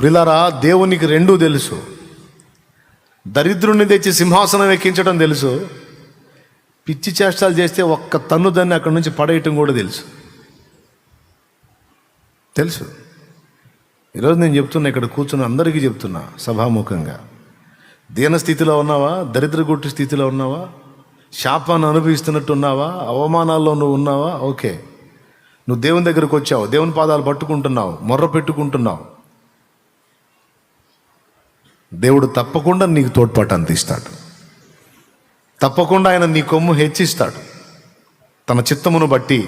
ప్రియులారా, దేవునికి రెండూ తెలుసు. దరిద్రుని తెచ్చి సింహాసనం ఎక్కించడం తెలుసు, పిచ్చి చేష్టాలు చేస్తే ఒక్క తన్నుదాన్ని అక్కడి నుంచి పడేయటం కూడా తెలుసు. ఈరోజు నేను చెప్తున్నా, ఇక్కడ కూర్చున్న అందరికీ చెప్తున్నా సభాముఖంగా, దీన స్థితిలో ఉన్నావా, దరిద్ర గుట్టు స్థితిలో ఉన్నావా, శాపాన్ని అనుభవిస్తున్నట్టు ఉన్నావా, అవమానాల్లో నువ్వు ఉన్నావా, ఓకే, నువ్వు దేవుని దగ్గరకు వచ్చావు, దేవుని పాదాలు పట్టుకుంటున్నావు, మొర్ర పెట్టుకుంటున్నావు, దేవుడు తప్పకుండా నీకు తోడ్పాటు అందిస్తాడు. తప్పకుండా ఆయన నీ కొమ్ము హెచ్చిస్తాడు తన చిత్తమును బట్టి.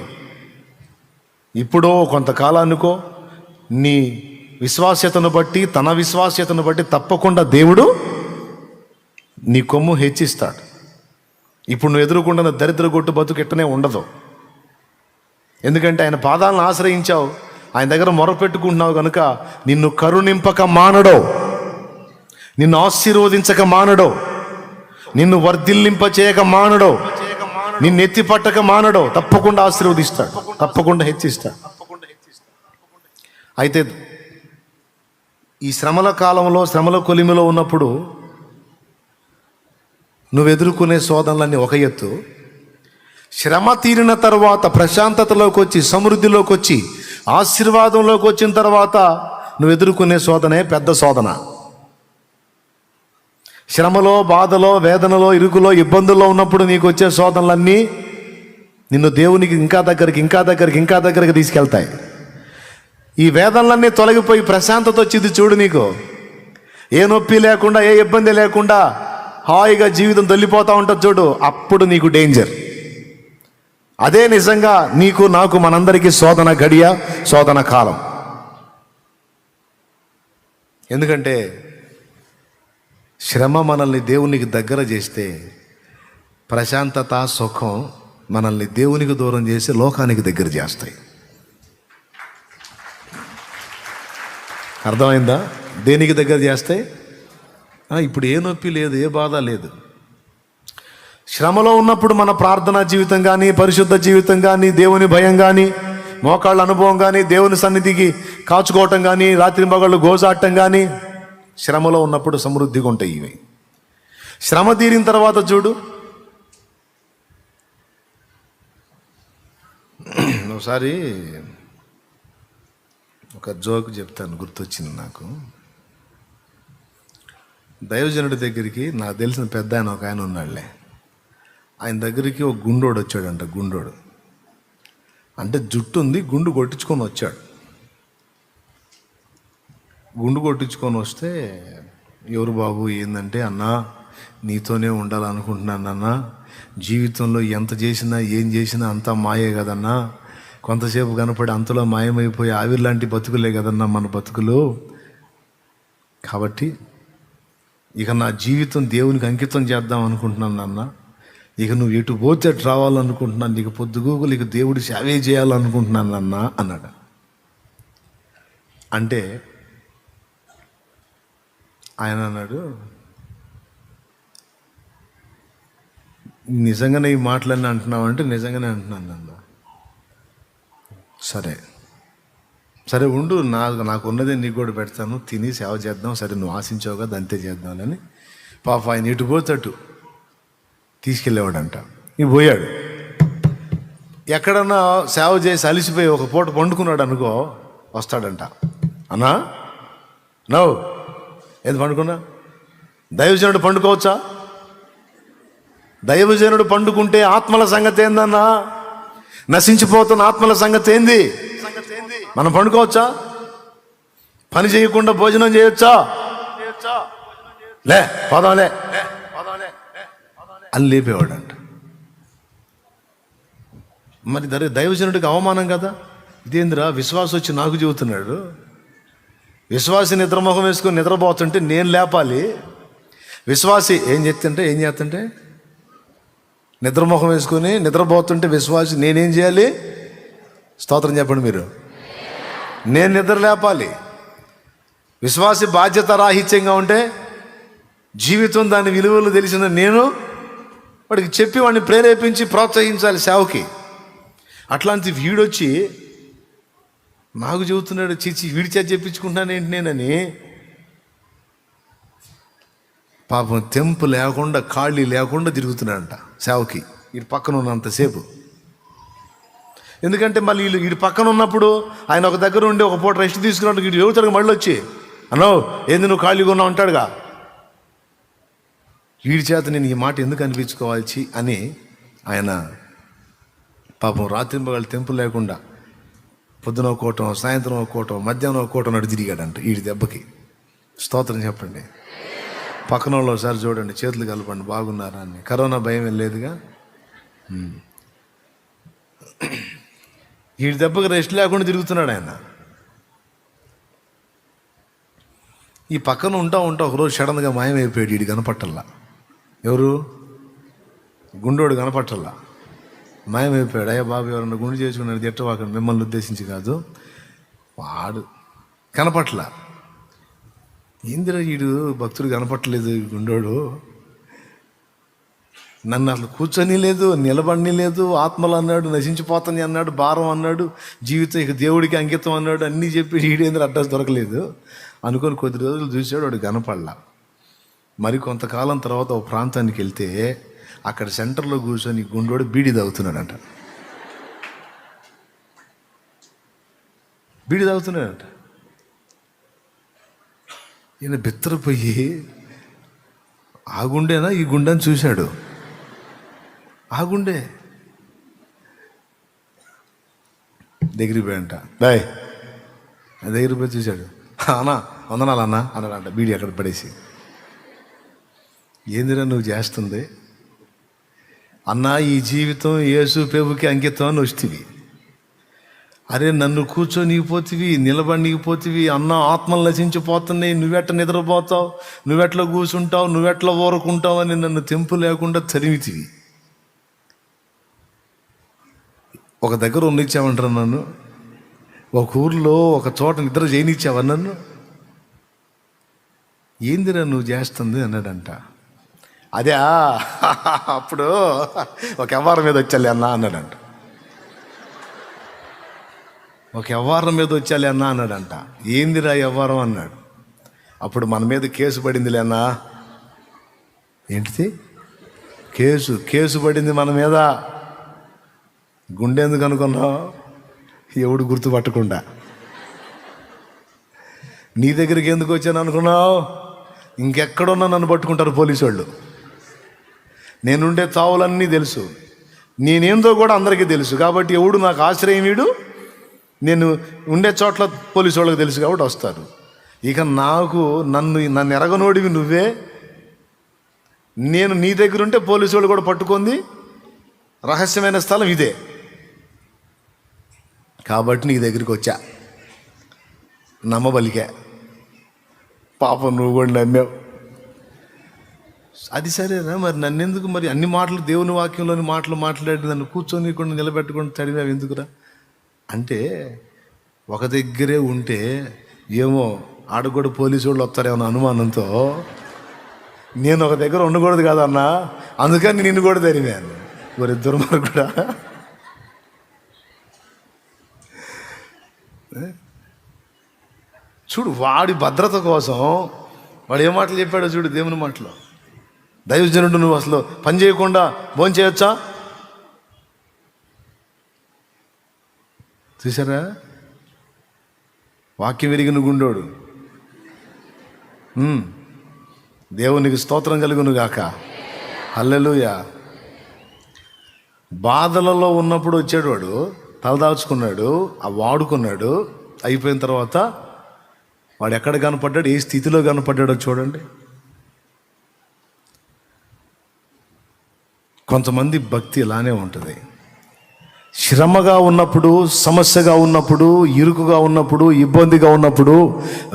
ఇప్పుడో కొంతకాలానికో నీ విశ్వాస్యతను బట్టి, తన విశ్వాస్యతను బట్టి తప్పకుండా దేవుడు నీ కొమ్ము హెచ్చిస్తాడు. ఇప్పుడు నువ్వు ఎదుర్కొంటున్న దరిద్ర గొట్టు బతుకెట్టనే ఉండదు. ఎందుకంటే ఆయన పాదాలను ఆశ్రయించావు, ఆయన దగ్గర మొరపెట్టుకుంటున్నావు కనుక నిన్ను కరుణింపక మానడో, నిన్ను ఆశీర్వదించక మానడో, నిన్ను వర్ధిల్లింప చేయక మానడో, నిన్ను ఎత్తి పట్టక మానడో, తప్పకుండా ఆశీర్వదిస్తాడు, తప్పకుండా హెచ్చిస్తాడు. అయితే ఈ శ్రమల కాలంలో, శ్రమల కొలిమిలో ఉన్నప్పుడు నువ్వు ఎదుర్కొనే శోధనలన్నీ ఒక ఎత్తు, శ్రమ తీరిన తర్వాత ప్రశాంతతలోకి వచ్చి, సమృద్ధిలోకి వచ్చి, ఆశీర్వాదంలోకి వచ్చిన తర్వాత నువ్వు ఎదుర్కొనే శోధనే పెద్ద శోధన. శ్రమలో, బాధలో, వేదనలో, ఇరుకులో, ఇబ్బందుల్లో ఉన్నప్పుడు నీకు వచ్చే శోధనలన్నీ నిన్ను దేవునికి ఇంకా దగ్గరికి తీసుకెళ్తాయి. ఈ వేదనలన్నీ తొలగిపోయి ప్రశాంతత వచ్చింది చూడు, నీకు ఏ నొప్పి లేకుండా, ఏ ఇబ్బంది లేకుండా హాయిగా జీవితం తొలిపోతూ ఉంటుంది చూడు, అప్పుడు నీకు డేంజర్. అదే నిజంగా నీకు, నాకు, మనందరికీ శోధన గడియ, శోధన కాలం. ఎందుకంటే శ్రమ మనల్ని దేవునికి దగ్గర చేస్తే, ప్రశాంతత, సుఖం మనల్ని దేవునికి దూరం చేసి లోకానికి దగ్గర చేస్తాయి. అర్థమైందా? దేనికి దగ్గర చేస్తాయి? ఇప్పుడు ఏ నొప్పి లేదు, ఏ బాధ లేదు. శ్రమలో ఉన్నప్పుడు మన ప్రార్థనా జీవితం కానీ, పరిశుద్ధ జీవితం కానీ, దేవుని భయం కానీ, మోకాళ్ళ అనుభవం కానీ, దేవుని సన్నిధికి కాచుకోవటం కానీ, రాత్రి మగళ్ళు గోజాడటం కానీ, శ్రమలో ఉన్నప్పుడు సమృద్ధిగా ఉంటాయి ఇవి. శ్రమ తీరిన తర్వాత చూడు, ఒకసారి ఒక జోక్ చెప్తాను, గుర్తొచ్చింది నాకు. దైవజనుడి దగ్గరికి నాకు తెలిసిన పెద్ద ఆయన ఒక ఆయన ఉన్నాడులే, ఆయన దగ్గరికి ఒక గుండోడు వచ్చాడంట. గుండోడు అంటే జుట్టు ఉంది, గుండు కొట్టించుకొని వచ్చాడు. గుండు కొట్టించుకొని వస్తే, ఎవరు బాబు ఏందంటే, అన్నా నీతోనే ఉండాలనుకుంటున్నాను అన్న, జీవితంలో ఎంత చేసినా ఏం చేసినా అంతా మాయే కదన్నా, కొంతసేపు కనపడి అంతలో మాయమైపోయి ఆవిర్లాంటి బతుకులే కదన్నా మన బతుకులు, కాబట్టి ఇక నా జీవితం దేవునికి అంకితం చేద్దాం అనుకుంటున్నాను అన్న, ఇక నువ్వు ఎటు పోతే అటు రావాలనుకుంటున్నాను, నీకు పొద్దుగూకులు ఇక దేవుడి సేవే చేయాలనుకుంటున్నాను అన్న అన్నాడు. అంటే ఆయన అన్నాడు, నిజంగానే ఈ మాటలన్నీ అంటున్నావు అంటే నిజంగానే అంటున్నాను అన్న. సరే ఉండు, నాకున్నదే నీకు కూడా పెడతాను, తిని సేవ చేద్దాం, సరే నువ్వు ఆశించావు కదా అంతే చేద్దామని. పాప ఆయన ఇటు పోతట్టు తీసుకెళ్ళేవాడంట. ఇవి పోయాడు, ఎక్కడన్నా సేవ చేసి అలిసిపోయి ఒక పూట పండుకున్నాడు అనుకో, వస్తాడంట, అన్నా నవ్వు ఏది పండుకున్నా? దైవజనుడు పండుకోవచ్చా? దైవజనుడు పండుకుంటే ఆత్మల సంగతి ఏందన్నా? నశించిపోతున్న ఆత్మల సంగతి ఏంది? మనం పండుకోవచ్చా? పని చేయకుండా భోజనం చేయొచ్చా? లే పోదాంలే అని లేపేవాడంట. మరి దైవజనుడికి అవమానం కదా. ఇదేందిరా, విశ్వాసం వచ్చి నాకు చెబుతున్నాడు, విశ్వాసి నిద్రముఖం వేసుకొని నిద్రపోతుంటే నేను లేపాలి, విశ్వాసి ఏం చేస్తుంటే నిద్రముఖం వేసుకొని నిద్రపోతుంటే విశ్వాసి నేనేం చేయాలి? స్తోత్రం చెప్పండి మీరు. నేను నిద్ర లేపాలి. విశ్వాసి బాధ్యత రాహిత్యంగా ఉంటే, జీవితం దాని విలువలు తెలిసిన నేను వాడికి చెప్పి వాడిని ప్రేరేపించి ప్రోత్సహించాలి సేవకి. అట్లాంటి వీడొచ్చి నాకు చెబుతున్నాడు, చిచ్చి వీడి చేత చెప్పించుకుంటాను ఏంటి నేనని. పాపం తెంపు లేకుండా ఖాళీ లేకుండా తిరుగుతున్నాడంట సేవకి, వీడి పక్కన ఉన్నంతసేపు. ఎందుకంటే మళ్ళీ వీడి పక్కన ఉన్నప్పుడు ఆయన ఒక దగ్గర ఉండి ఒక పూట రెస్ట్ తీసుకున్నట్టు వీడు చెబుతాడు మళ్ళీ వచ్చి, అన్నో ఏంది నువ్వు ఖాళీగా ఉన్నావు అంటాడుగా. వీడి చేత నేను ఈ మాట ఎందుకు అనిపించుకోవాల్సి అని ఆయన పాపం రాత్రింబగళ్ళు తెంపు లేకుండా పొద్దున కోటం, సాయంత్రం కోటం, మధ్యాహ్నం కోటం నడు తిరిగాడంట వీడి దెబ్బకి. స్తోత్రం చెప్పండి. పక్కన వాళ్ళు ఒకసారి చూడండి, చేతులు కలపండి, బాగున్నారా అని. కరోనా భయం ఏం లేదుగా. వీడి దెబ్బకి రెస్ట్ లేకుండా తిరుగుతున్నాడు ఆయన. ఈ పక్కన ఉంటా ఒకరోజు సడన్గా మాయమైపోయాడు. వీడి కనపట్టల్లా. ఎవరు? గుండోడు కనపట్టల్లా, మాయమైపోయాడు. అయ్యా బాబు ఎవరన్నా గుండు చేసుకున్నాడు తిట్టవాక, మిమ్మల్ని ఉద్దేశించి కాదు, వాడు కనపట్ల. ఏందిరా వీడు భక్తుడు కనపట్టలేదు గుండోడు, నన్ను అసలు కూర్చొని లేదు, నిలబడి లేదు, ఆత్మలు అన్నాడు, నశించిపోతాని అన్నాడు, భారం అన్నాడు, జీవితం ఇక దేవుడికి అంకితం అన్నాడు, అన్నీ చెప్పి వీడేంద్ర అడ్రస్ దొరకలేదు అనుకొని కొద్ది రోజులు చూశాడు, వాడు కనపడలా. మరి కొంతకాలం తర్వాత ఒక ప్రాంతానికి వెళ్తే అక్కడ సెంటర్లో కూర్చొని గుండోడు బీడి తాగుతున్నాడంట. ఈయన బిత్తరపోయి ఆ గుండేనా ఈ గుండెని చూశాడు. ఆ గుండె దగ్గరికి పోయంట. బాయ్ దగ్గరికి పోయి చూశాడు. అన్నా వందనాలు అన్నా అన్నాడంట బీడి అక్కడ పడేసి. ఏందిరా నువ్వు చేస్తుంది? అన్నా ఈ జీవితం యేసు ప్రభుకి అంకితం అని వస్తీవి. అరే నన్ను కూర్చొనిపోతివి, నిలబడిపోతివి, అన్న ఆత్మలు నశించిపోతున్నాయి, నువ్వెట్ట నిద్రపోతావు, నువ్వెట్లా కూర్చుంటావు, నువ్వెట్లా ఊరుకుంటావు అని నన్ను తెంపు లేకుండా తరిమితివి. ఒక దగ్గర ఉండిచ్చావంటారు నన్ను, ఒక ఊర్లో ఒక చోట నిద్ర చేయనిచ్చావా నన్ను? ఏందిరా నువ్వు చేస్తుంది అన్నాడంట. అదే అప్పుడు ఒక వ్యవహారం మీద వచ్చాలి అన్నా అన్నాడంట. ఒక వ్యవహారం మీద వచ్చాలి అన్నా అన్నాడంట. ఏందిరా వ్యవహారం అన్నాడు. అప్పుడు మన మీద కేసు పడిందిలే అన్నా. ఏంటిది? కేసు పడింది మన మీద. గుండె ఎందుకు అనుకున్నావు? ఎవడు గుర్తుపట్టకుండా. నీ దగ్గరికి ఎందుకు వచ్చాను అనుకున్నావు? ఇంకెక్కడున్నా నన్ను పట్టుకుంటారు పోలీసు వాళ్ళు. నేనుండే తావులన్నీ తెలుసు, నేనేందో కూడా అందరికీ తెలుసు. కాబట్టి ఎవడు నాకు ఆశ్రయం వీడు, నేను ఉండే చోట్ల పోలీసు వాళ్ళకి తెలుసు కాబట్టి వస్తారు. ఇక నన్ను ఎరగనోడివి నువ్వే. నేను నీ దగ్గర ఉంటే పోలీసు వాళ్ళు కూడా పట్టుకుంది. రహస్యమైన స్థలం ఇదే కాబట్టి నీ దగ్గరికి వచ్చా, నమ్మబలికే. పాపం నువ్వు కూడా నమ్మావు. అది సరేనా మరి నన్నెందుకు మరి అన్ని మాటలు దేవుని వాక్యంలోని మాటలు మాట్లాడి నన్ను కూర్చొని కూడా నిలబెట్టుకొని చదివావు ఎందుకురా అంటే, ఒక దగ్గరే ఉంటే ఏమో ఆడ కూడా పోలీసు వాళ్ళు వస్తారేమో అనుమానంతో నేను ఒక దగ్గర ఉండకూడదు కదన్నా, అందుకని నిన్ను కూడా తరిమాను. మరి దుర్మార్గుడా. చూడు వాడి భద్రత కోసం వాడు ఏ మాటలు చెప్పాడో చూడు. దేవుని మాటలో, దైవజనుడు నువ్వు అసలు పని చేయకుండా భోజనం చేయొచ్చా? చూసారా? వాక్యం విరిగిన గుండోడు. దేవునికి స్తోత్రం కలుగును గాక. హల్లెలూయా. బాధలలో ఉన్నప్పుడు వచ్చాడు వాడు, తలదాచుకున్నాడు, ఆ వాడుకున్నాడు. అయిపోయిన తర్వాత వాడు ఎక్కడ కనపడ్డాడు, ఏ స్థితిలో కనపడ్డాడో చూడండి. కొంతమంది భక్తి ఇలానే ఉంటుంది. శ్రమగా ఉన్నప్పుడు, సమస్యగా ఉన్నప్పుడు, ఇరుకుగా ఉన్నప్పుడు, ఇబ్బందిగా ఉన్నప్పుడు,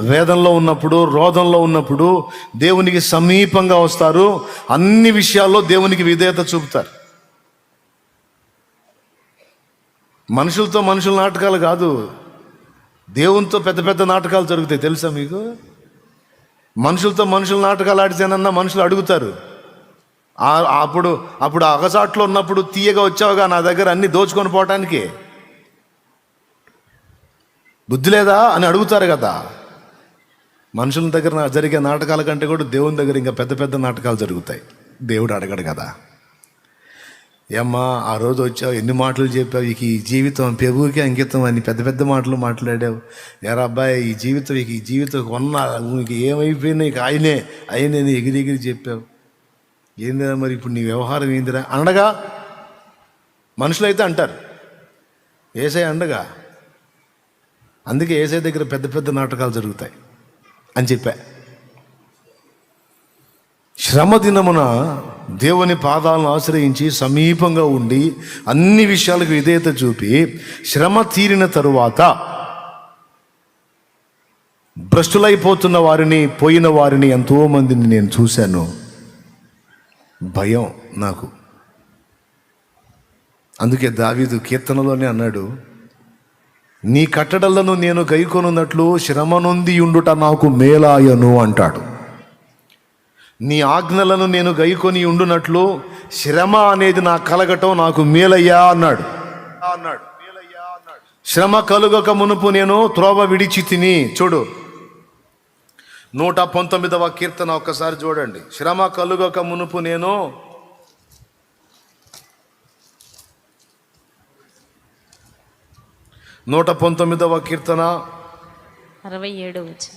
వేదనలో ఉన్నప్పుడు, రోదంలో ఉన్నప్పుడు దేవునికి సమీపంగా వస్తారు. అన్ని విషయాల్లో దేవునికి విధేయత చూపుతారు. మనుషులతో మనుషుల నాటకాలు కాదు, దేవునితో పెద్ద పెద్ద నాటకాలు జరుగుతాయి. తెలుసా మీకు? మనుషులతో మనుషుల నాటకాలు ఆడితేనన్నా మనుషులు అడుగుతారు. అప్పుడు అగసాట్లో ఉన్నప్పుడు తీయగా వచ్చావుగా నా దగ్గర అన్ని దోచుకొని పోవటానికి. బుద్ధి లేదా అని అడుగుతారు కదా. మనుషుల దగ్గర జరిగే నాటకాల కంటే కూడా దేవుని దగ్గర ఇంకా పెద్ద పెద్ద నాటకాలు జరుగుతాయి. దేవుడు అడగడు కదా, ఏమ్మా ఆ రోజు వచ్చావు, ఎన్ని మాటలు చెప్పావు, ఈ జీవితం పెరుగుకి అంకితం అని పెద్ద పెద్ద మాటలు మాట్లాడావు. ఎరా అబ్బాయి, ఈ జీవితం కొన్నా నీకు ఏమైపోయినా ఇక ఆయనే ఎగిరి చెప్పావు. ఏందిరా మరి ఇప్పుడు నీ వ్యవహారం ఏందిరా అనడగా మనుషులైతే అంటారు. యేసయ్య అండగా, అందుకే యేసయ్య దగ్గర పెద్ద పెద్ద నాటకాలు జరుగుతాయి అని చెప్పా. శ్రమ దినమున దేవుని పాదాలను ఆశ్రయించి సమీపంగా ఉండి అన్ని విషయాలకు విధేయత చూపి శ్రమ తీరిన తరువాత భ్రష్టులైపోతున్న వారిని, పోయిన వారిని ఎంతోమందిని నేను చూశాను. భయం నాకు. అందుకే దావీదు కీర్తనలోనే అన్నాడు, నీ కట్టడలను నేను గైకొనున్నట్లు శ్రమ నొంది ఉండుట నాకు మేలాయను అంటాడు. నీ ఆజ్ఞలను నేను గైకొని ఉండునట్లు శ్రమ అనేది నా కలగటం నాకు మేలయ్యా అన్నాడు. శ్రమ కలుగక మునుపు నేను త్రోవ విడిచి తిని. చూడు 119వ కీర్తన ఒక్కసారి చూడండి. శ్రమ కలుగక మునుపు నేను 119వ కీర్తన 67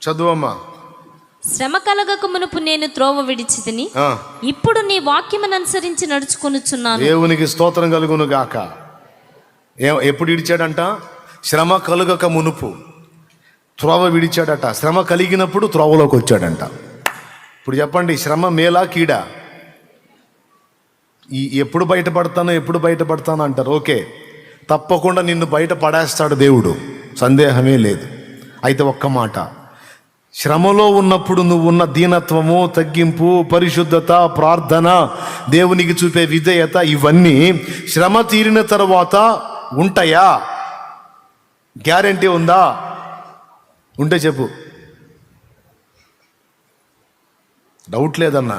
చదువమ్మా. శ్రమ కలగక మునుపు నేను త్రోవ విడిచి తిని ఇప్పుడు నీ వాక్యమును అనుసరించి నడుచుకొనుచున్నాను. దేవునికి స్తోత్రం కలుగును గాక. ఎప్పుడు విడిచాడంట? శ్రమ కలుగక మునుపు త్రోవ విడిచాడట. శ్రమ కలిగినప్పుడు త్రోవలోకి వచ్చాడంట. ఇప్పుడు చెప్పండి, శ్రమ మేలా కీడా? ఎప్పుడు బయటపడతాను అంటారు. ఓకే, తప్పకుండా నిన్ను బయట పడేస్తాడు దేవుడు, సందేహమే లేదు. అయితే ఒక్క మాట, శ్రమలో ఉన్నప్పుడు నువ్వు ఉన్న దీనత్వము, తగ్గింపు, పరిశుద్ధత, ప్రార్థన, దేవునికి చూపే విధేయత, ఇవన్నీ శ్రమ తీరిన తర్వాత ఉంటాయా? గ్యారెంటీ ఉందా? ఉంటే చెప్పు. డౌట్ లేదన్నా,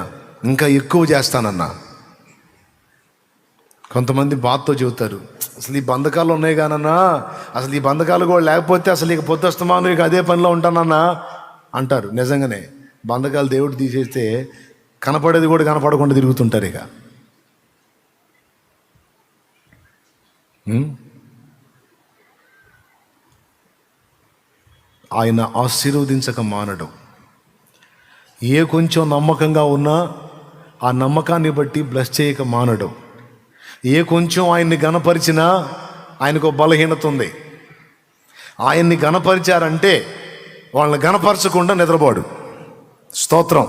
ఇంకా ఎక్కువ చేస్తానన్నా. కొంతమంది బాధతో చెబుతారు, అసలు ఈ బంధకాలు ఉన్నాయి కానన్నా, అసలు ఈ బంధకాలు కూడా లేకపోతే అసలు ఇక పొద్దుస్తమాను ఇక అదే పనిలో ఉంటానన్నా అంటారు. నిజంగానే బంధకాలు దేవుడు తీసేస్తే కనపడేది కూడా కనపడకుండా తిరుగుతుంటారు. ఇక ఆయన ఆశీర్వదించక మానడం. ఏ కొంచెం నమ్మకంగా ఉన్నా ఆ నమ్మకాన్ని బట్టి బ్లెస్ చేయక మానడం. ఏ కొంచెం ఆయన్ని గణపరిచినా ఆయనకు బలహీనత ఉంది. ఆయన్ని గణపరిచారంటే వాళ్ళని గణపరచకుండా నిద్రపోడు. స్తోత్రం.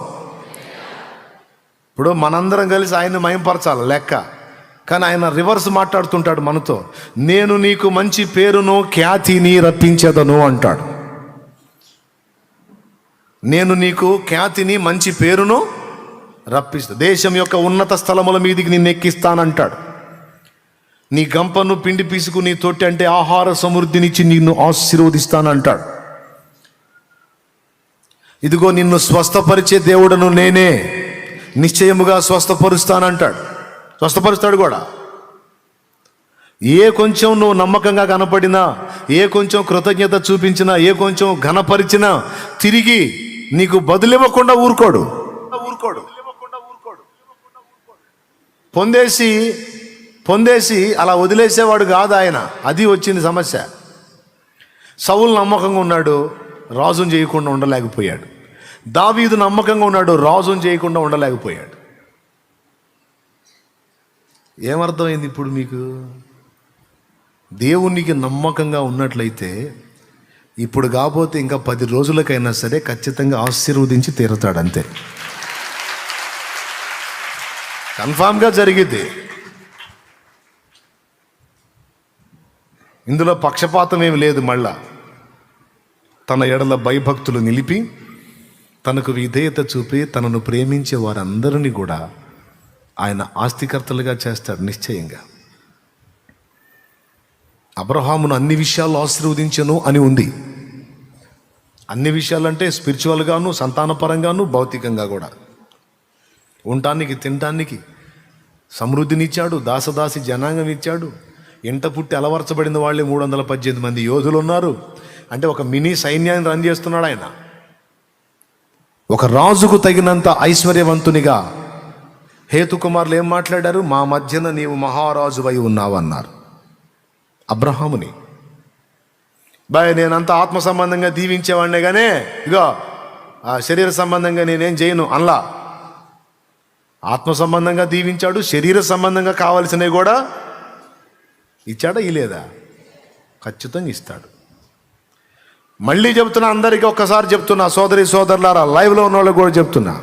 ఇప్పుడు మనందరం కలిసి ఆయన్ని మయంపరచాలి లెక్క, కానీ ఆయన రివర్స్ మాట్లాడుతుంటాడు మనతో. నేను నీకు మంచి పేరును ఖ్యాతిని రప్పించేదను అంటాడు. నేను నీకు ఖ్యాతిని మంచి పేరును రప్పిస్తా, దేశం యొక్క ఉన్నత స్థలముల మీదికి నిన్ను ఎక్కిస్తానంటాడు. నీ గంపను పిండి పీసుకు నీ తొట్టి అంటే ఆహార సమృద్ధినిచ్చి నిన్ను ఆశీర్వదిస్తానంటాడు. ఇదిగో నిన్ను స్వస్థపరిచే దేవుడను నేనే, నిశ్చయముగా స్వస్థపరుస్తానంటాడు. స్వస్థపరుస్తాడు కూడా. ఏ కొంచెం నువ్వు నమ్మకంగా కనపడినా, ఏ కొంచెం కృతజ్ఞత చూపించినా, ఏ కొంచెం ఘనపరిచినా తిరిగి నీకు బదులివ్వకుండా ఊరుకోడు. పొందేసి అలా వదిలేసేవాడు కాదు ఆయన. అది వచ్చింది సమస్య. సౌలు నమ్మకంగా ఉన్నాడు, రాజును చేయకుండా ఉండలేకపోయాడు. దావీదు నమ్మకంగా ఉన్నాడు, రాజును చేయకుండా ఉండలేకపోయాడు. ఏమర్థమైంది ఇప్పుడు మీకు? దేవునికి నమ్మకంగా ఉన్నట్లయితే ఇప్పుడు కాకపోతే ఇంకా 10 రోజులకైనా సరే ఖచ్చితంగా ఆశీర్వదించి తీరుతాడు. అంతే, కన్ఫామ్గా జరిగిద్ది. ఇందులో పక్షపాతం ఏమి లేదు. మళ్ళా తన ఎడల భయభక్తులు నిలిపి, తనకు విధేయత చూపి, తనను ప్రేమించే వారందరినీ కూడా ఆయన ఆస్తికర్తలుగా చేస్తాడు నిశ్చయంగా. అబ్రహామును అన్ని విషయాల్లో ఆశీర్వదించను అని ఉంది. అన్ని విషయాలంటే స్పిరిచువల్గాను, సంతానపరంగాను, భౌతికంగా కూడా. ఉండటానికి, తినటానికి సమృద్ధినిచ్చాడు, దాసదాసి జనాంగం ఇచ్చాడు, ఇంట పుట్టి అలవర్చబడిన వాళ్ళే 318 మంది యోధులు ఉన్నారు. అంటే ఒక మినీ సైన్యాన్ని రన్ చేస్తున్నాడు ఆయన. ఒక రాజుకు తగినంత ఐశ్వర్యవంతునిగా హేతుకుమారులు ఏం మాట్లాడారు? మా మధ్యన నీవు మహారాజువై ఉన్నావు అన్నారు అబ్రహాముని. బాయ్, నేనంతా ఆత్మ సంబంధంగా దీవించేవాడినే కానీ ఇగో ఆ శరీర సంబంధంగా నేనేం చేయను అనలా. ఆత్మ సంబంధంగా దీవించాడు, శరీర సంబంధంగా కావలసినవి కూడా ఇచ్చాడా? ఇలేదా? ఖచ్చితంగా ఇస్తాడు. మళ్ళీ చెప్తున్నా, అందరికీ ఒక్కసారి చెప్తున్నా, సోదరి సోదరులారా, లైవ్లో ఉన్న వాళ్ళకి కూడా చెప్తున్నా,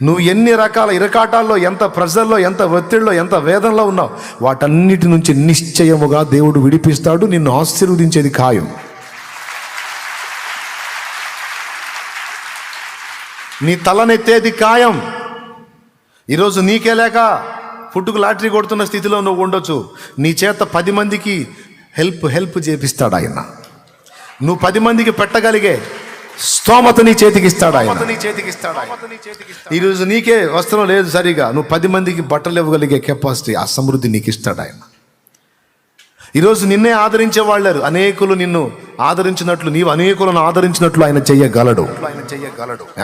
నువ్వు ఎన్ని రకాల ఇరకాటాల్లో, ఎంత ప్రెజర్లో, ఎంత ఒత్తిడిలో, ఎంత వేదనలో ఉన్నావు, వాటన్నిటి నుంచి నిశ్చయముగా దేవుడు విడిపిస్తాడు. నిన్ను ఆశీర్వదించేది ఖాయం. నీ తలనెత్తేది ఖాయం. ఈరోజు నీకే లేక పుట్టుకు లాటరీ కొడుతున్న స్థితిలో నువ్వు ఉండొచ్చు. నీ చేత 10 మందికి హెల్ప్ చేపిస్తాడు ఆయన. నువ్వు 10 మందికి పెట్టగలిగే స్తోమత నీ చేతికి ఇస్తాడు ఆయన. ఈరోజు నీకే వస్త్రం లేదు సరిగా, నువ్వు 10 మందికి బట్టలు ఇవ్వగలిగే కెపాసిటీ, ఆ సమృద్ధి నీకు ఇస్తాడు ఆయన. ఈరోజు నిన్నే ఆదరించే వాళ్ళారు, అనేకులు నిన్ను ఆదరించినట్లు నీవు అనేకులను ఆదరించినట్లు ఆయన చెయ్యగలడు.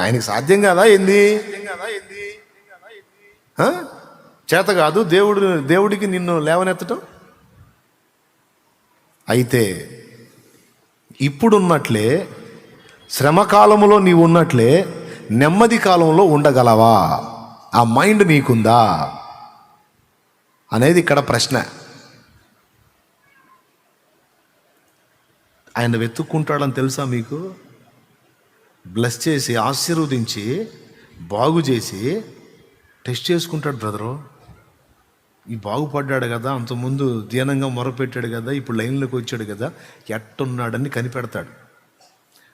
ఆయనకి సాధ్యం కాదా ఏంది? చేత కాదు దేవుడికి నిన్ను లేవనెత్తటం. అయితే ఇప్పుడున్నట్లే శ్రమకాలంలో నీవు ఉన్నట్లే నెమ్మది కాలంలో ఉండగలవా? ఆ మైండ్ నీకుందా అనేది ఇక్కడ ప్రశ్న. ఆయన వెతుక్కుంటాడని తెలుసా మీకు? బ్లెస్ చేసి, ఆశీర్వదించి, బాగు చేసి టెస్ట్ చేసుకుంటాడు. బ్రదరు, ఈ బాగుపడ్డాడు కదా, అంతకుముందు దీనంగా మొరపెట్టాడు కదా, ఇప్పుడు లైన్లోకి వచ్చాడు కదా, ఎట్టున్నాడని కనిపెడతాడు.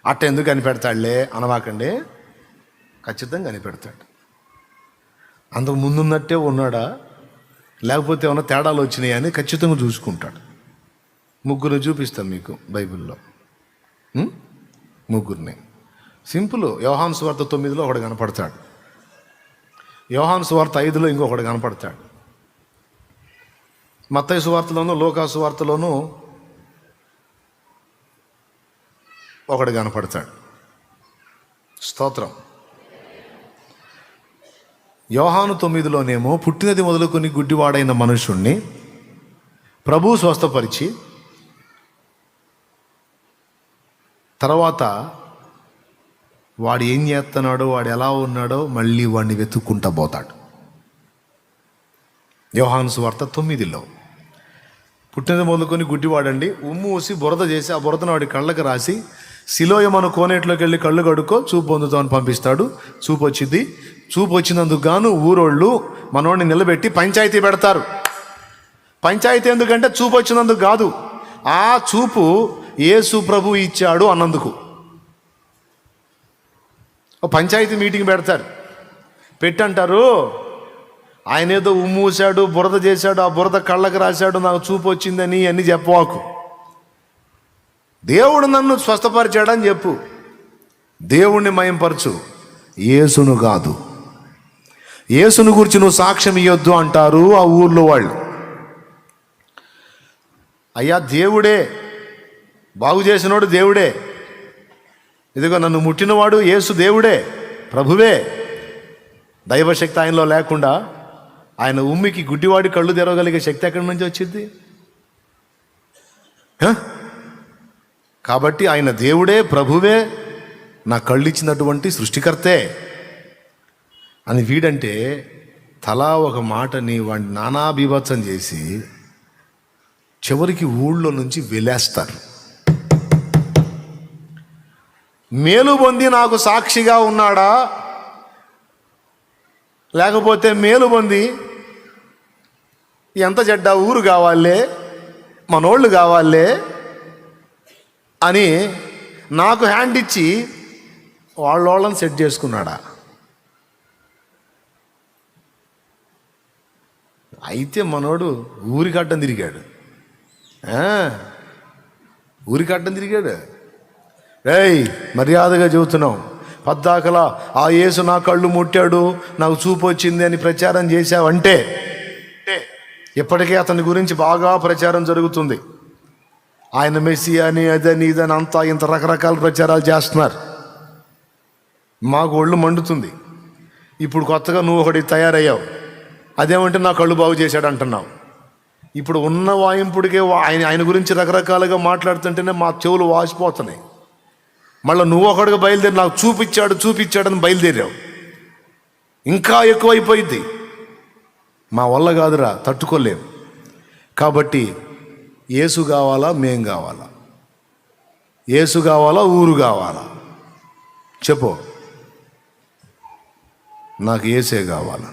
అట్ట ఎందుకు కనిపెడతాడులే అనవాకండి, ఖచ్చితంగా కనిపెడతాడు. అంతకు ముందున్నట్టే ఉన్నాడా, లేకపోతే ఏమైనా తేడాలు వచ్చినాయా అని ఖచ్చితంగా చూసుకుంటాడు. ముగ్గురు చూపిస్తాను మీకు బైబిల్లో, ముగ్గురిని. సింపుల్. యోహాను సువార్త 9లో ఒకడు కనపడతాడు, యోహాను సువార్త 5లో ఇంకొకడు కనపడతాడు, మత్తయి సువార్తలోను లూకా సువార్తలోను ఒకడు కనపడతాడు. స్తోత్రం. యోహాను 9లోనేమో పుట్టినది మొదలుకొని గుడ్డివాడైన మనుషుణ్ణి ప్రభువు స్వస్థపరిచి తర్వాత వాడు ఏం చేస్తున్నాడో, వాడు ఎలా ఉన్నాడో మళ్ళీ వాడిని వెతుక్కుంటా పోతాడు. యోహాను సువార్త 9లో పుట్టినది మొదలుకొని గుడ్డివాడండి, ఉమ్ము ఊసి బురద చేసి ఆ బురదను వాడి కళ్ళకి రాసి సిలోయమను కోనేట్లోకి వెళ్ళి కళ్ళు కడుక్కో చూపు పొందుతామని పంపిస్తాడు. చూపు వచ్చింది. చూపు వచ్చినందుకు గాను ఊరోళ్ళు మనోడిని నిలబెట్టి పంచాయతీ పెడతారు. పంచాయతీ ఎందుకంటే చూపు వచ్చినందుకు కాదు, ఆ చూపు యేసు ప్రభు ఇచ్చాడు అన్నందుకు. పంచాయతీ మీటింగ్ పెడతారు. పెట్టంటారు, ఆయన ఏదో ఉమ్మూసాడు, బురద చేశాడు, ఆ బురద కళ్ళకి రాశాడు, నాకు చూపు వచ్చిందని అన్నీ చెప్పవాకు. దేవుడు నన్ను స్వస్థపరిచాడని చెప్పు, దేవుణ్ణి మయంపరచు, యేసును కాదు. యేసును గురించి నువ్వు సాక్ష్యం ఇవ్వద్దు అంటారు ఆ ఊర్లో వాళ్ళు. అయ్యా దేవుడే, బాగు చేసినోడు దేవుడే, ఇదిగో నన్ను ముట్టినవాడు యేసు దేవుడే, ప్రభువే. దైవశక్తి ఆయనలో లేకుండా ఆయన ఉమ్మికి గుడ్డివాడి కళ్ళు తెరవగలిగే శక్తి ఎక్కడి నుంచి వచ్చింది? కాబట్టి ఆయన దేవుడే, ప్రభువే, నా కళ్ళు ఇచ్చినటువంటి సృష్టికర్తే అని వీడంటే తలా ఒక మాటని వాడిని నానా బీభత్సం చేసి చివరికి ఊళ్ళో నుంచి వెలేస్తారు. మేలు పొంది నాకు సాక్షిగా ఉన్నాడా, లేకపోతే మేలు పొంది ఎంత చెడ్డ ఊరు కావాలే, మనోళ్ళు కావాలే అని నాకు హ్యాండ్ ఇచ్చి వాళ్ళని సెట్ చేసుకున్నాడా? అయితే మనోడు ఊరికి అడ్డం తిరిగాడు, ఊరికి అడ్డం తిరిగాడు. ఏయ్, మర్యాదగా చెబుతున్నాం, పద్దాకలా ఆ యేసు నా కళ్ళు ముట్టాడు, నాకు చూపు వచ్చింది అని ప్రచారం చేశావంటే ఇప్పటికే అతని గురించి బాగా ప్రచారం జరుగుతుంది. ఆయన మెస్సియా అని అదని ఇదని అంతా ఇంత రకరకాల ప్రచారాలు చేస్తున్నారు. మాకు ఒళ్ళు మండుతుంది. ఇప్పుడు కొత్తగా నువ్వు ఒకటి తయారయ్యావు, అదేమంటే నా కళ్ళు బాగు చేశాడు అంటున్నావు. ఇప్పుడు ఉన్న వాయింపుడికే ఆయన గురించి రకరకాలుగా మాట్లాడుతుంటేనే మా చెవులు వాసిపోతున్నాయి. మళ్ళీ నువ్వు ఒకటిగా బయలుదేరి నాకు చూపించాడని బయలుదేరావు. ఇంకా ఎక్కువైపోయింది. మా వల్ల కాదురా, తట్టుకోలేము. కాబట్టి యేసు కావాలా, మేం కావాలా? యేసు కావాలా, ఊరు కావాలా? చెప్పు. నాకు యేసే కావాలా.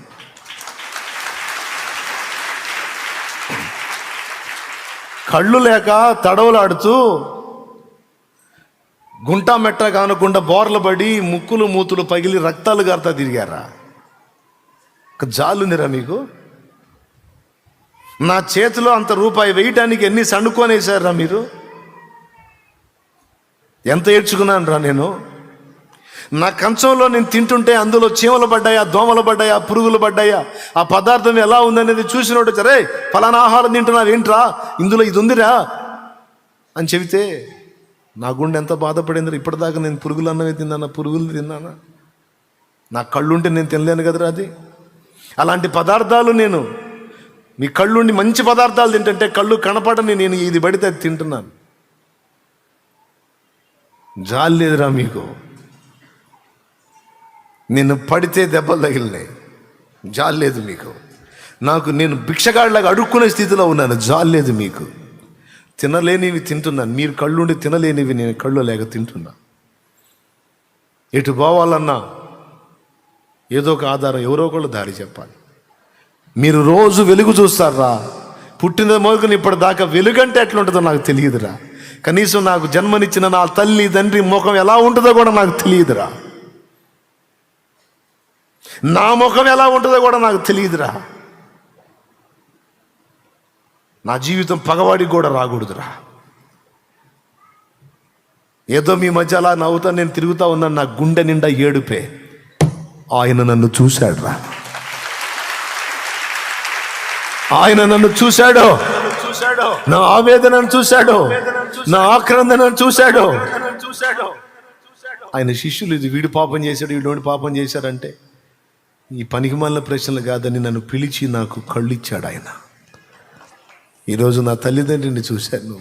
కళ్ళు లేక తడవలాడుతూ గుంటా మెట్ట కానకుండా బోర్ల పడి ముక్కులు మూతులు పగిలి రక్తాలు గారుతా తిరిగారా? జాలునిరా మీకు? నా చేతిలో అంత రూపాయి వేయటానికి ఎన్ని సండుకొనేసారా మీరు? ఎంత ఏడ్చుకున్నాను రా నేను. నా కంచంలో నేను తింటుంటే అందులో చీమలు పడ్డాయా, దోమలు పడ్డాయా, పురుగులు పడ్డాయా, ఆ పదార్థం ఎలా ఉందనేది చూసినోడు సరే ఫలానా ఆహారం తింటున్నావు ఏంట్రా, ఇందులో ఇది ఉందిరా అని చెబితే నా గుండె ఎంత బాధపడింది. ఇప్పటిదాకా నేను పురుగులు అన్నమే తిన్నానా, పురుగులు తిన్నానా? నా కళ్ళుంటే నేను తినలేను కదరా అది. అలాంటి పదార్థాలు నేను మీ కళ్ళుండి మంచి పదార్థాలు తింటుంటే కళ్ళు కనపడని నేను ఇది పడితే అది తింటున్నాను. జాలి లేదురా మీకు? నేను పడితే దెబ్బలు తగిలినాయి, జాలి లేదు మీకు. నేను భిక్షగాడిలాగా అడుక్కునే స్థితిలో ఉన్నాను, జాలి లేదు మీకు. తినలేనివి తింటున్నాను, మీరు కళ్ళుండి తినలేనివి నేను కళ్ళు లేక తింటున్నా. ఎటు పోవాలన్నా ఏదో ఒక ఆధారం, ఎవరో ఒకళ్ళు దారి చెప్పాలి. మీరు రోజు వెలుగు చూస్తారా? పుట్టిన మొదలుకొని ఇప్పటిదాకా వెలుగంటే ఎట్లుంటుందో నాకు తెలియదురా. కనీసం నాకు జన్మనిచ్చిన నా తల్లి తండ్రి ముఖం ఎలా ఉంటుందో కూడా నాకు తెలియదురా. నా ముఖం ఎలా ఉంటుందో కూడా నాకు తెలియదురా. నా జీవితం పగవాడికి కూడా రాకూడదురా. ఏదో మీ మధ్య అలా నవ్వుతా నేను తిరుగుతా ఉన్నాను, నా గుండె నిండా ఏడుపే. ఆయన నన్ను చూశాడు రా. ఆయన నన్ను చూశాడు, నా ఆవేదనను చూశాడు, నా ఆక్రందనను చూశాడు. ఆయన శిష్యులు ఇది వీడు పాపం చేశాడు, వీడు పాపం చేశారంటే ఈ పనికిమాలిన ప్రశ్నలు కాదని నన్ను పిలిచి నాకు కళ్ళు ఇచ్చాడు ఆయన. ఈరోజు నా తల్లిదండ్రిని చూశాను,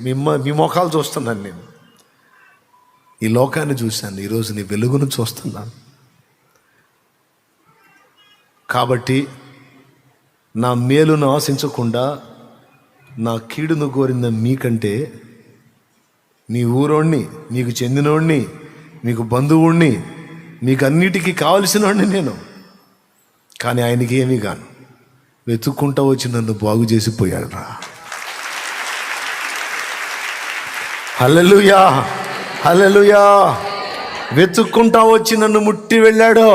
మీ ముఖాలు చూస్తున్నాను, నేను ఈ లోకాన్ని చూశాను, ఈరోజు నీ వెలుగును చూస్తున్నాను. కాబట్టి నా మేలును ఆశించకుండా నా కీడును కోరిన మీకంటే మీ ఊరోణ్ణి, మీకు చెందినోడిని, మీకు బంధువుణ్ణి, మీకు అన్నిటికీ కావలసినోడిని నేను. కానీ ఆయనకి ఏమీ కాను, వెతుక్కుంటా వచ్చి నన్ను బాగు చేసిపోయాడు రా. హల్లెలూయా, హల్లెలూయా. వెతుక్కుంటా వచ్చి నన్ను ముట్టి వెళ్ళాడు.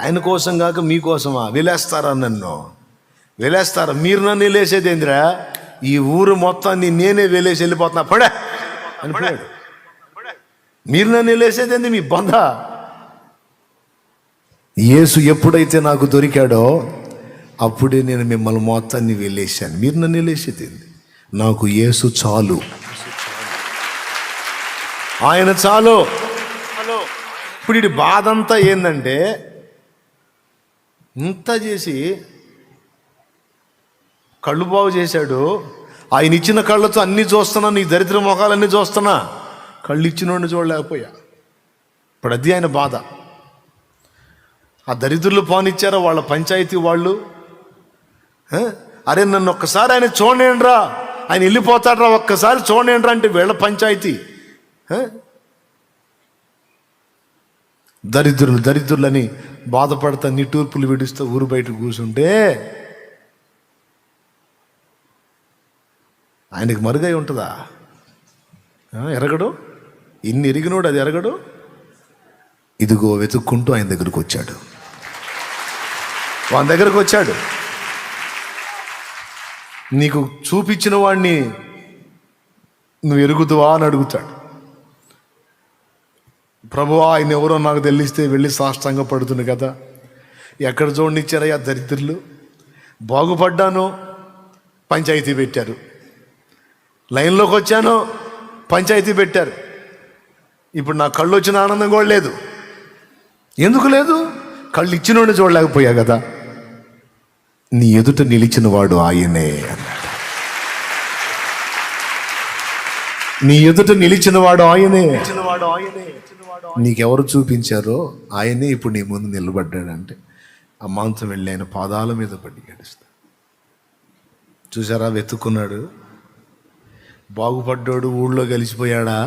ఆయన కోసం కాక మీకోసమా? వెలేస్తారా నన్ను? వెలేస్తారా? మీరు నన్ను వెళ్ళేసేది ఏందిరా? ఈ ఊరు మొత్తాన్ని నేనే వెలేసి వెళ్ళిపోతున్నా పడే అని పోయాడు. మీరు నన్ను వెళ్ళేసేది ఏంది? మీ బంధ. యేసు ఎప్పుడైతే నాకు దొరికాడో అప్పుడే నేను మిమ్మల్ని మొత్తాన్ని వెళ్ళేసాను. మీరు నన్ను వెళ్ళేసేది ఏంది? నాకు యేసు చాలు, ఆయన చాలు. ఇప్పుడు ఈ బాధ అంతా ఏంటంటే, ఇంత చేసి కళ్ళు బాగు చేశాడు. ఆయన ఇచ్చిన కళ్ళతో అన్నీ చూస్తున్నా, నీ దరిద్ర ముఖాలన్నీ చూస్తున్నా, కళ్ళు ఇచ్చినోడిని చూడలేకపోయా. ఇప్పుడు అది ఆయన బాధ. ఆ దరిద్రులు పానిచ్చారా వాళ్ళ పంచాయతీ వాళ్ళు? అరే నన్ను ఒక్కసారి ఆయన చూడండిరా, ఆయన వెళ్ళిపోతాడ్రా, ఒక్కసారి చూడండిరా అంటే వీళ్ళ పంచాయతీ. దరిద్రులని బాధపడతా నిట్టూర్పులు విడుస్తూ ఊరు బయట కూర్చుంటే ఆయనకి మరుగై ఉంటుందా? ఎరగడు. ఇన్ని ఎరిగినోడు అది ఎరగడు. ఇదిగో వెతుక్కుంటూ ఆయన దగ్గరకు వచ్చాడు, వాళ్ళ దగ్గరకు వచ్చాడు. నీకు చూపించిన వాడిని నువ్వు ఎరుగుదువా అని అడుగుతాడు. ప్రభువా ఆయన ఎవరో నాకు తెలిస్తే వెళ్ళి సాష్టాంగ పడుతుంది కదా. ఎక్కడ చూడనిచ్చారయ్యా దరిద్రులు? బాగుపడ్డాను, పంచాయతీ పెట్టారు. లైన్లోకి వచ్చాను, పంచాయతీ పెట్టారు. ఇప్పుడు నా కళ్ళు వచ్చిన ఆనందం కూడా లేదు. ఎందుకు లేదు? కళ్ళు ఇచ్చినోడిని చూడలేకపోయా కదా. నీ ఎదుట నిలిచిన వాడు ఆయనే అన్నాడు. నీ ఎదుట నిలిచిన వాడు ఆయనే. నీకెవరు చూపించారో ఆయనే ఇప్పుడు నీ ముందు నిలబడ్డాడంటే ఆ మాంసం వెళ్ళి ఆయన పాదాల మీద పడి ఏడుస్తాడు. చూసారా, వెతుక్కున్నాడు. బాగుపడ్డాడు, ఊళ్ళో కలిసిపోయాడా?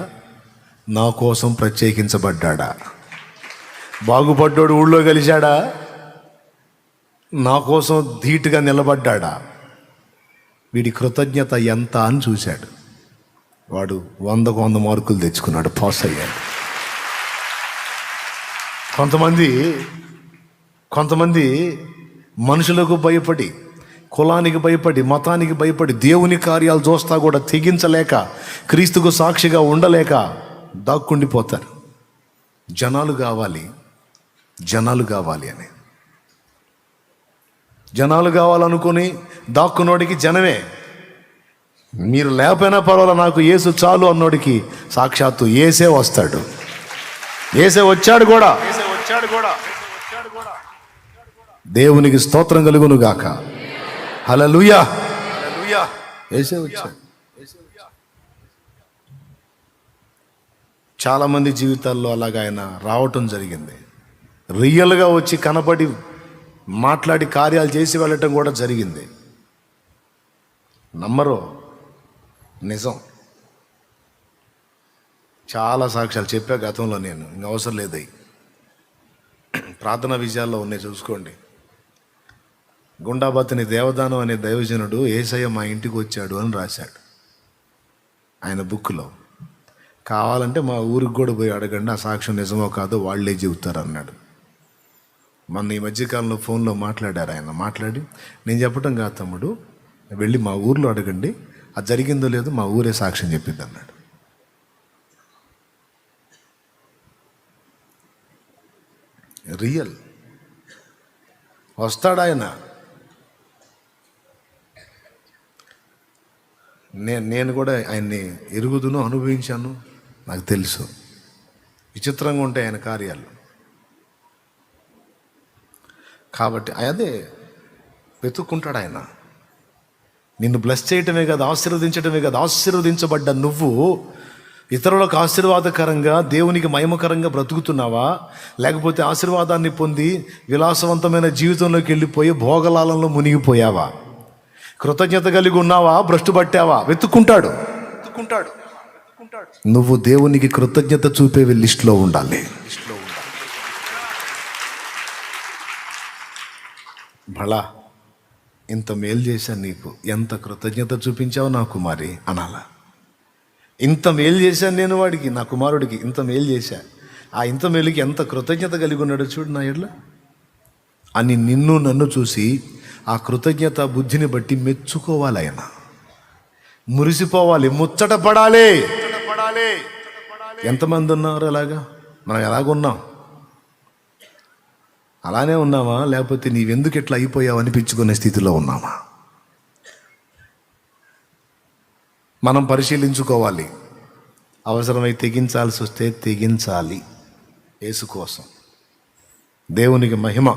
నా కోసం ప్రత్యేకించబడ్డాడా? బాగుపడ్డాడు, ఊళ్ళో కలిశాడా? నా కోసం ధీటుగా నిలబడ్డాడా? వీడి కృతజ్ఞత ఎంత అని చూశాడు. వాడు 100కు 100 మార్కులు తెచ్చుకున్నాడు, పాస్ అయ్యాడు. కొంతమంది మనుషులకు భయపడి, కులానికి భయపడి, మతానికి భయపడి, దేవుని కార్యాలు చూస్తా కూడా తెగించలేక, క్రీస్తుకు సాక్షిగా ఉండలేక దాక్కుండిపోతారు. జనాలు కావాలి అని. జనాలు కావాలనుకుని దాక్కునోడికి జనమే. మీరు లేకపోయినా పర్వాలేదు, నాకు యేసు చాలు అన్నోడికి సాక్షాత్తు యేసే వస్తాడు. యేసే వచ్చాడు కూడా. దేవునికి స్తోత్రం కలుగును గాక. హల్లెలూయా. యేసే వచ్చాడు. చాలామంది జీవితాల్లో అలాగ ఆయన రావటం జరిగింది. రియల్గా వచ్చి కనపడి మాట్లాడి కార్యాలు చేసి వెళ్ళటం కూడా జరిగింది. నమ్మరు, నిజం. చాలా సాక్ష్యాలు చెప్పా గతంలో నేను, ఇంక అవసరం లేదు. ప్రార్థనా విజయాల్లో ఉన్నాయి, చూసుకోండి. గుండాబతిని దేవదానం అనే దైవజనుడు యేసయ్య మా ఇంటికి వచ్చాడు అని రాశాడు ఆయన బుక్లో. కావాలంటే మా ఊరికి కూడా పోయి అడగండి, ఆ సాక్ష్యం నిజమో కాదో వాళ్ళే చెబుతారు అన్నాడు. మొన్న ఈ మధ్యకాలంలో ఫోన్లో మాట్లాడారు ఆయన. మాట్లాడి, నేను చెప్పటం కాదు తమ్ముడు, వెళ్ళి మా ఊర్లో అడగండి, అది జరిగిందో లేదో మా ఊరే సాక్ష్యం చెప్పింది అన్నాడు. రియల్. వస్తాడు ఆయన. నేను కూడా ఆయన్ని ఎరుగుదును, అనుభవించాను, నాకు తెలుసు. విచిత్రంగా ఉంటాయి ఆయన కార్యాలు. కాబట్టి అదే వెతుక్కుంటాడు ఆయన. నిన్ను బ్లెస్ చేయటమే కదా, ఆశీర్వదించటమే కదా. ఆశీర్వదించబడ్డ నువ్వు ఇతరులకు ఆశీర్వాదకరంగా, దేవునికి మహిమకరంగా బ్రతుకుతున్నావా? లేకపోతే ఆశీర్వాదాన్ని పొంది విలాసవంతమైన జీవితంలోకి వెళ్ళిపోయి భోగలాలంలో మునిగిపోయావా? కృతజ్ఞత కలిగి ఉన్నావా? భ్రష్టు పట్టావా? వెతుక్కుంటాడు. నువ్వు దేవునికి కృతజ్ఞత చూపే లిస్టులో ఉండాలి. భళా, ఇంత మేలు చేశాను నీకు, ఎంత కృతజ్ఞత చూపించావు నా కుమారి అనాలా. ఇంత మేలు చేశాను నేను వాడికి, నా కుమారుడికి ఇంత మేలు చేశా, ఆ ఇంత మేలుకి ఎంత కృతజ్ఞత కలిగి ఉన్నాడో చూడు నా ఎడ్ల అని నిన్ను నన్ను చూసి ఆ కృతజ్ఞత బుద్ధిని బట్టి మెచ్చుకోవాలి ఆయన. మురిసిపోవాలి, ముచ్చట పడాలి. ఎంతమంది ఉన్నారు అలాగా? మనం ఎలాగున్నాం? అలానే ఉన్నామా? లేకపోతే నీవెందుకు ఇట్లా అయిపోయావు అనిపించుకునే స్థితిలో ఉన్నామా? మనం పరిశీలించుకోవాలి. అవసరమై తెగించాల్సి వస్తే తెగించాలి యేసు కోసం. దేవునికి మహిమ.